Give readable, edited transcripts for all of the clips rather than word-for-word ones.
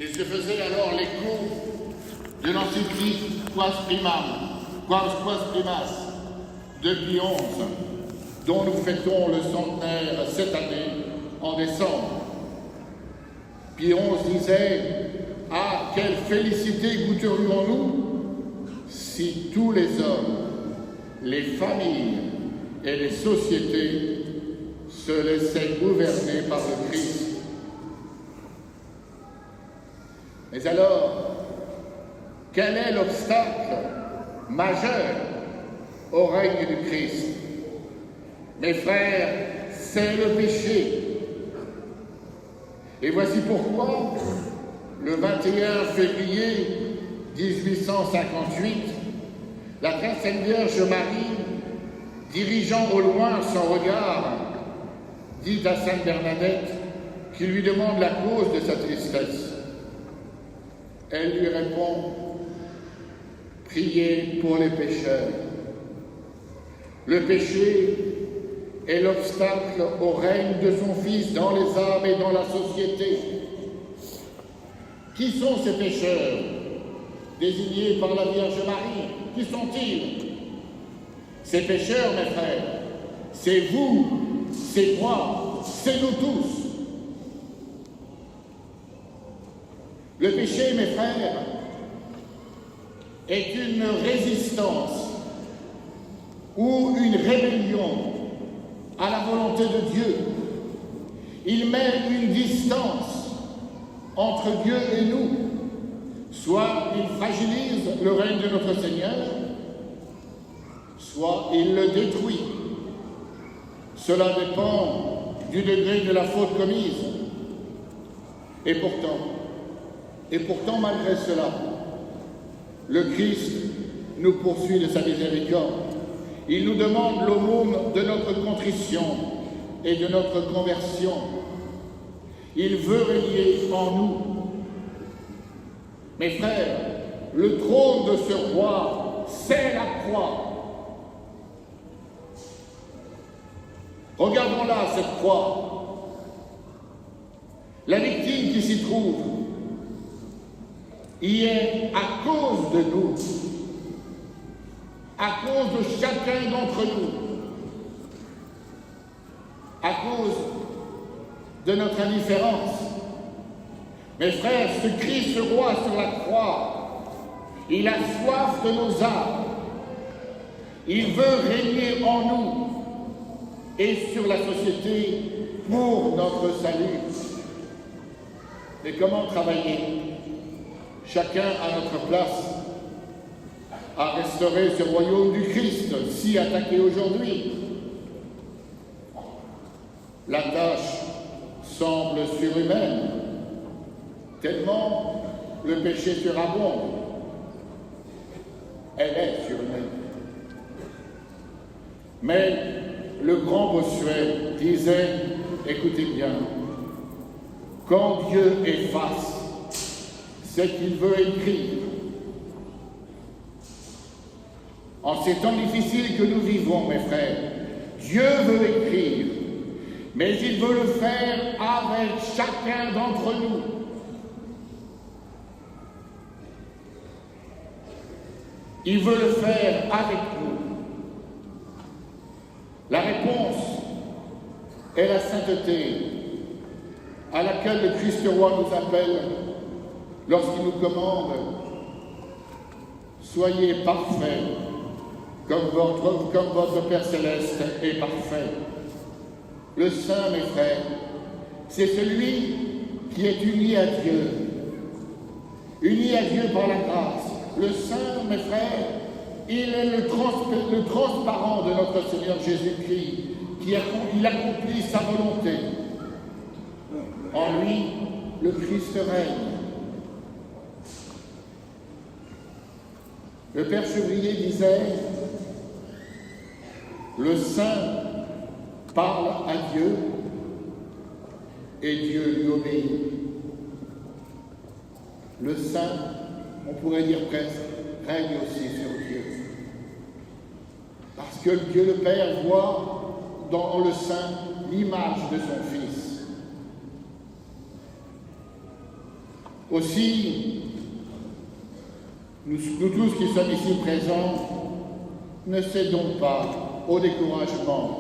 Et se faisait alors l'écho de l'encyclique Quas Primas de Pie XI, dont nous fêtons le centenaire cette année en décembre. Pie XI disait « Ah, quelle félicité goûterions-nous si tous les hommes, les familles et les sociétés se laissaient gouverner par le Christ. » Mais alors, quel est l'obstacle majeur au règne du Christ? Mes frères, c'est le péché. Et voici pourquoi, le 21 février 1858, la très sainte Vierge Marie, dirigeant au loin son regard, dit à sainte Bernadette qui lui demande la cause de sa tristesse. Elle lui répond « Priez pour les pécheurs ». Le péché est l'obstacle au règne de son Fils dans les âmes et dans la société. Qui sont ces pécheurs désignés par la Vierge Marie? Qui sont-ils? Ces pécheurs, mes frères, c'est vous, c'est moi, c'est nous tous. Le péché, mes frères, est une résistance ou une rébellion à la volonté de Dieu. Il met une distance entre Dieu et nous. Soit il fragilise le règne de notre Seigneur, soit il le détruit. Cela dépend du degré de la faute commise. Et pourtant, malgré cela, le Christ nous poursuit de sa miséricorde. Il nous demande l'aumône de notre contrition et de notre conversion. Il veut régner en nous. Mes frères, le trône de ce roi, c'est la croix. Regardons-là, cette croix. La victime qui s'y trouve y est à cause de nous, à cause de chacun d'entre nous, à cause de notre indifférence. Mes frères, ce Christ, ce roi sur la croix, il a soif de nos âmes. Il veut régner en nous et sur la société pour notre salut. Mais comment travailler? Chacun à notre place à restaurer ce royaume du Christ si attaqué aujourd'hui. La tâche semble surhumaine, tellement le péché surabonde. Elle est surhumaine. Mais le grand Bossuet disait, écoutez bien, quand Dieu efface, c'est qu'il veut écrire. En ces temps difficiles que nous vivons, mes frères, Dieu veut écrire, mais il veut le faire avec chacun d'entre nous. Il veut le faire avec nous. La réponse est la sainteté à laquelle le Christ roi nous appelle lorsqu'il nous commande « Soyez parfaits comme votre Père Céleste est parfait ». Le Saint, mes frères, c'est celui qui est uni à Dieu par la grâce. Le Saint, mes frères, il est le transparent de notre Seigneur Jésus-Christ, il accomplit sa volonté. En lui, le Christ règne. Le Père Chevrier disait « Le Saint parle à Dieu et Dieu lui obéit. » Le Saint, on pourrait dire presque, règne aussi sur Dieu. Parce que Dieu le Père voit dans le Saint l'image de son Fils. Aussi, nous tous qui sommes ici présents, ne cédons pas au découragement.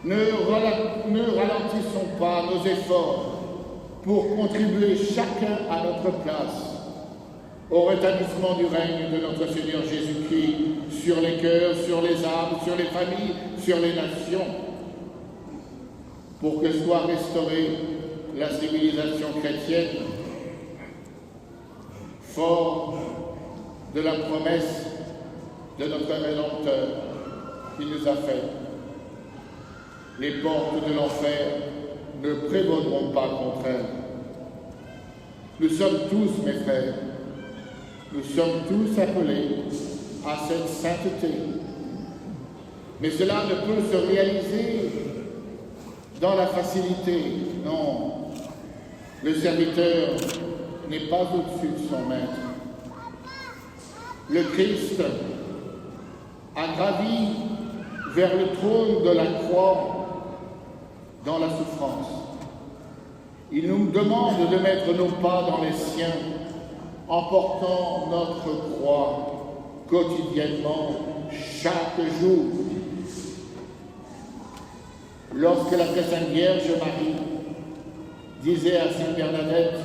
Ne ralentissons pas nos efforts pour contribuer chacun à notre place au rétablissement du règne de notre Seigneur Jésus-Christ sur les cœurs, sur les âmes, sur les familles, sur les nations, pour que soit restaurée la civilisation chrétienne, fort de la promesse de notre Rédempteur qui nous a fait. Les portes de l'enfer ne prévaudront pas contre elle. Nous sommes tous, mes frères, nous sommes tous appelés à cette sainteté. Mais cela ne peut se réaliser dans la facilité. Non, le serviteur n'est pas au-dessus de son maître. Le Christ a gravi vers le trône de la croix dans la souffrance. Il nous demande de mettre nos pas dans les siens en portant notre croix quotidiennement, chaque jour. Lorsque la très sainte Vierge Marie disait à Sainte Bernadette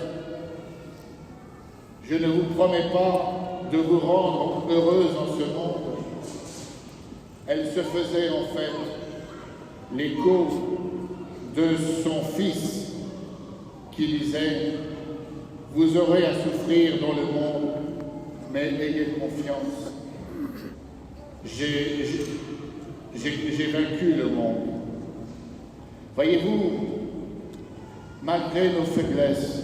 « Je ne vous promets pas de vous rendre heureuse en ce monde », elle se faisait en fait l'écho de son fils qui disait « Vous aurez à souffrir dans le monde, mais ayez confiance. J'ai vaincu le monde. » Voyez-vous, malgré nos faiblesses,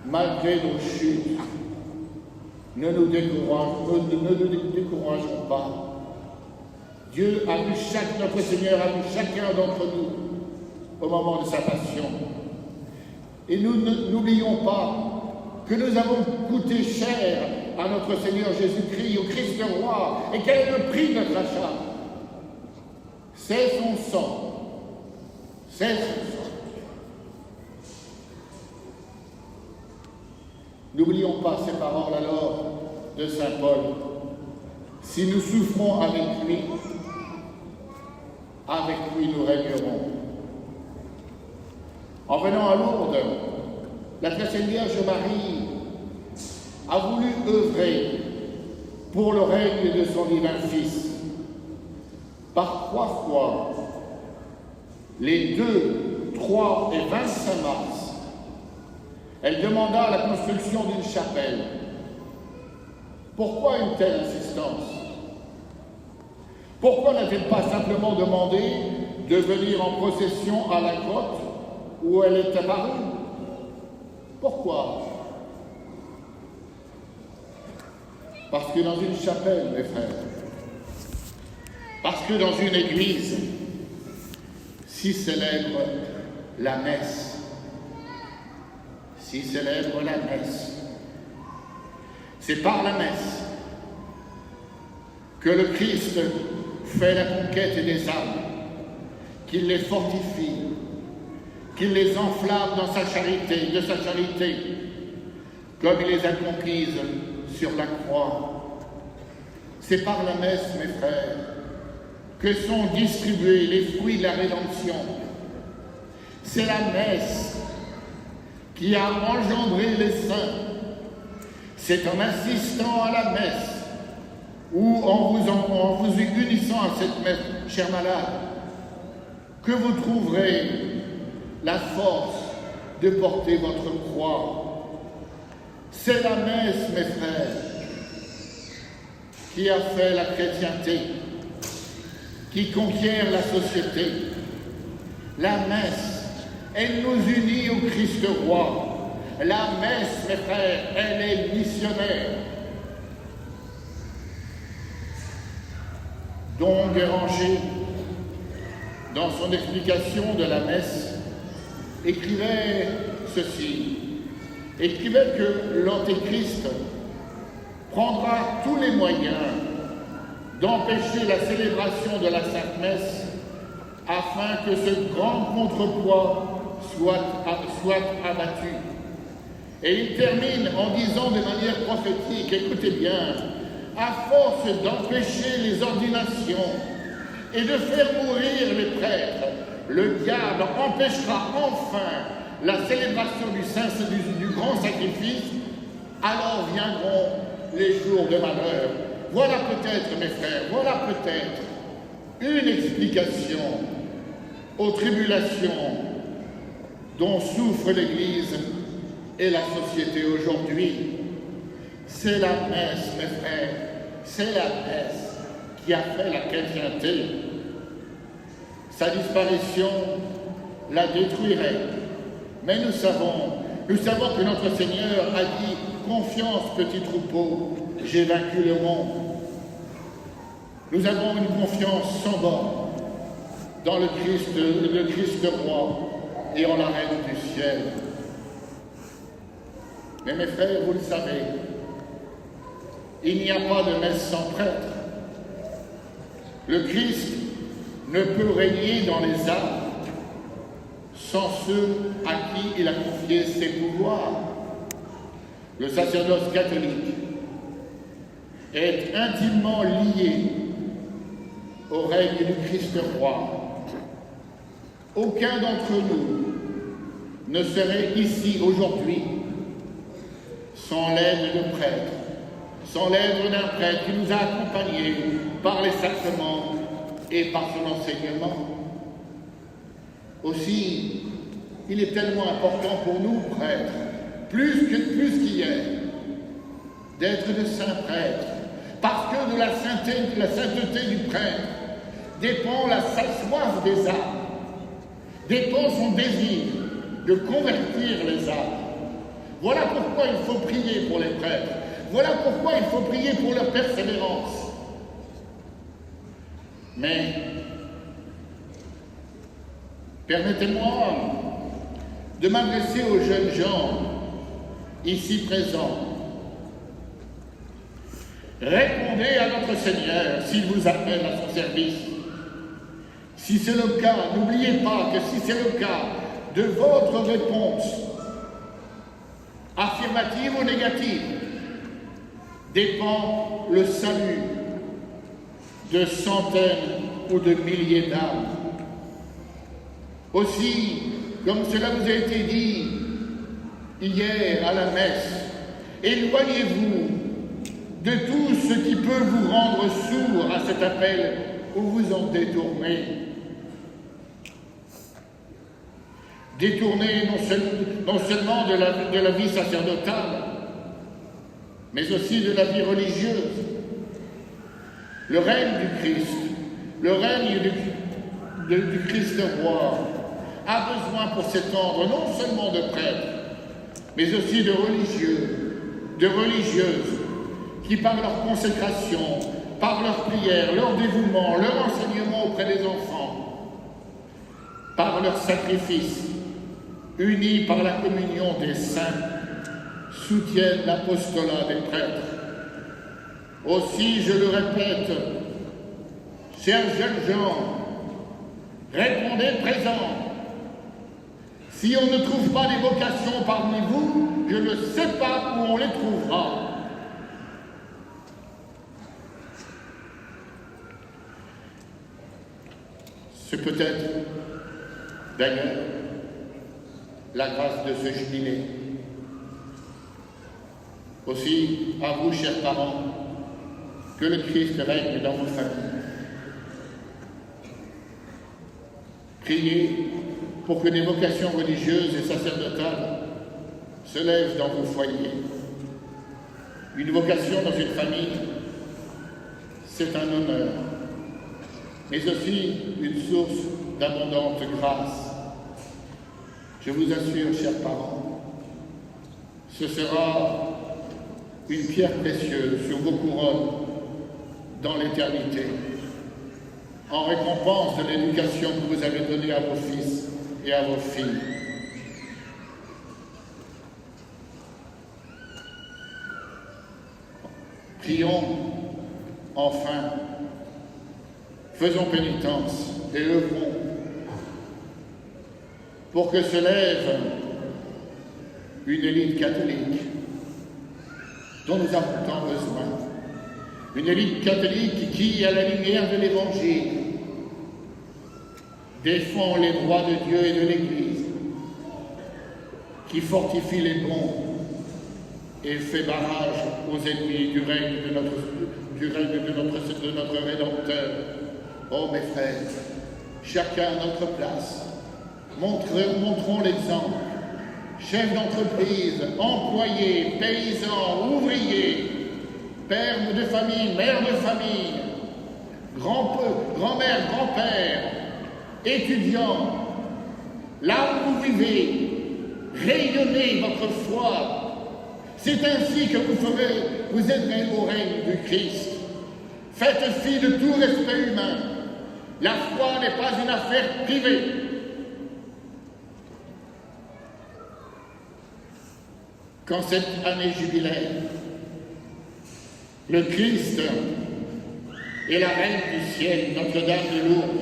malgré nos chutes, ne nous décourageons pas. Dieu a vu notre Seigneur a vu chacun d'entre nous au moment de sa passion. Et nous n'oublions pas que nous avons coûté cher à notre Seigneur Jésus-Christ, au Christ roi, et quel est le prix de notre achat? C'est son sang. C'est son sang. N'oublions pas ces paroles alors de saint Paul. Si nous souffrons avec lui nous régnerons. En venant à Lourdes, la très sainte Vierge Marie a voulu œuvrer pour le règne de son divin Fils. Par 3 fois, les 2, 3 et 25 mars, elle demanda la construction d'une chapelle. Pourquoi une telle insistance? Pourquoi n'a-t-elle pas simplement demandé de venir en procession à la grotte où elle est apparue? Pourquoi? Parce que dans une chapelle, mes frères, parce que dans une église, s'y célèbre la messe. S'y célèbre la messe. C'est par la messe que le Christ fait la conquête des âmes, qu'il les fortifie, qu'il les enflamme dans sa charité, comme il les a conquises sur la croix. C'est par la messe, mes frères, que sont distribués les fruits de la rédemption. C'est la messe qui a engendré les saints. C'est en assistant à la messe ou en vous unissant à cette messe, chers malades, que vous trouverez la force de porter votre croix. C'est la messe, mes frères, qui a fait la chrétienté, qui conquiert la société. La messe, elle nous unit au Christ roi. La messe, mes frères, elle est missionnaire. Don Guéranger, dans son explication de la messe, écrivait ceci. Écrivait que l'Antéchrist prendra tous les moyens d'empêcher la célébration de la Sainte Messe afin que ce grand contrepoids soit abattu. Et il termine en disant de manière prophétique, écoutez bien, à force d'empêcher les ordinations et de faire mourir les prêtres, le diable empêchera enfin la célébration du grand sacrifice, alors viendront les jours de malheur. Voilà peut-être, mes frères, voilà peut-être une explication aux tribulations dont souffre l'Église et la société aujourd'hui. C'est la messe, mes frères, c'est la messe qui a fait la chrétienté. Sa disparition la détruirait. Mais nous savons que notre Seigneur a dit « Confiance, petit troupeau, j'ai vaincu le monde ». Nous avons une confiance sans borne dans le Christ roi et en la Reine du ciel. Mais mes frères, vous le savez, il n'y a pas de messe sans prêtre. Le Christ ne peut régner dans les âmes sans ceux à qui il a confié ses pouvoirs. Le sacerdoce catholique est intimement lié au règne du Christ roi. Aucun d'entre nous ne serait ici aujourd'hui sans l'aide de prêtres, sans l'aide d'un prêtre qui nous a accompagnés par les sacrements et par son enseignement. Aussi, il est tellement important pour nous, prêtres, plus qu'hier, d'être de saints prêtres, parce que de la sainteté du prêtre dépend la soif des âmes, dépend son désir de convertir les âmes. Voilà pourquoi il faut prier pour les prêtres. Voilà pourquoi il faut prier pour leur persévérance. Mais, permettez-moi de m'adresser aux jeunes gens ici présents. Répondez à notre Seigneur s'il vous appelle à son service. Si c'est le cas, n'oubliez pas que si c'est le cas de votre réponse, affirmative ou négative, dépend le salut de centaines ou de milliers d'âmes. Aussi, comme cela vous a été dit hier à la messe, éloignez-vous de tout ce qui peut vous rendre sourd à cet appel ou vous en détournez. Détournez non seulement de la vie sacerdotale, mais aussi de la vie religieuse. Le règne du Christ, le règne du Christ roi, a besoin pour s'étendre non seulement de prêtres, mais aussi de religieux, de religieuses, qui par leur consécration, par leur prière, leur dévouement, leur enseignement auprès des enfants, par leur sacrifice, unis par la communion des saints, soutiennent l'apostolat des prêtres. Aussi, je le répète, chers jeunes gens, répondez présent. Si on ne trouve pas des vocations parmi vous, je ne sais pas où on les trouvera. C'est peut-être, d'ailleurs, la grâce de ce jubilé. Aussi, à vous, chers parents, que le Christ règne dans vos familles. Priez pour que des vocations religieuses et sacerdotales se lèvent dans vos foyers. Une vocation dans une famille, c'est un honneur, mais aussi une source d'abondante grâce. Je vous assure, chers parents, ce sera une pierre précieuse sur vos couronnes dans l'éternité, en récompense de l'éducation que vous avez donnée à vos fils et à vos filles. Prions enfin, faisons pénitence et œuvrons pour que se lève une élite catholique dont nous avons tant besoin. Une élite catholique qui, à la lumière de l'Évangile, défend les droits de Dieu et de l'Église, qui fortifie les bons et fait barrage aux ennemis du règne de notre Rédempteur. Oh mes frères, chacun à notre place, montrons l'exemple. Chefs d'entreprise, employés, paysans, ouvriers, pères de famille, mères de famille, grand-mère, grand-père, étudiants, là où vous vivez, rayonnez votre foi. C'est ainsi que vous aiderez au règne du Christ. Faites fi de tout respect humain. La foi n'est pas une affaire privée. Quand cette année jubilaire, le Christ et la Reine du ciel, Notre-Dame de Lourdes,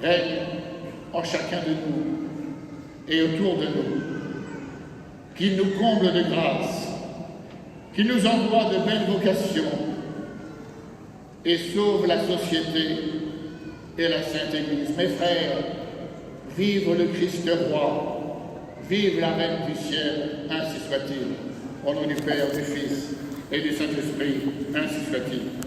règnent en chacun de nous et autour de nous, qu'il nous comble de grâce, qu'il nous envoie de belles vocations et sauve la société et la Sainte Église. Mes frères, vive le Christ roi, vive la Reine du ciel, ainsi soit-il. Au nom du Père, du Fils et du Saint-Esprit, ainsi soit-il.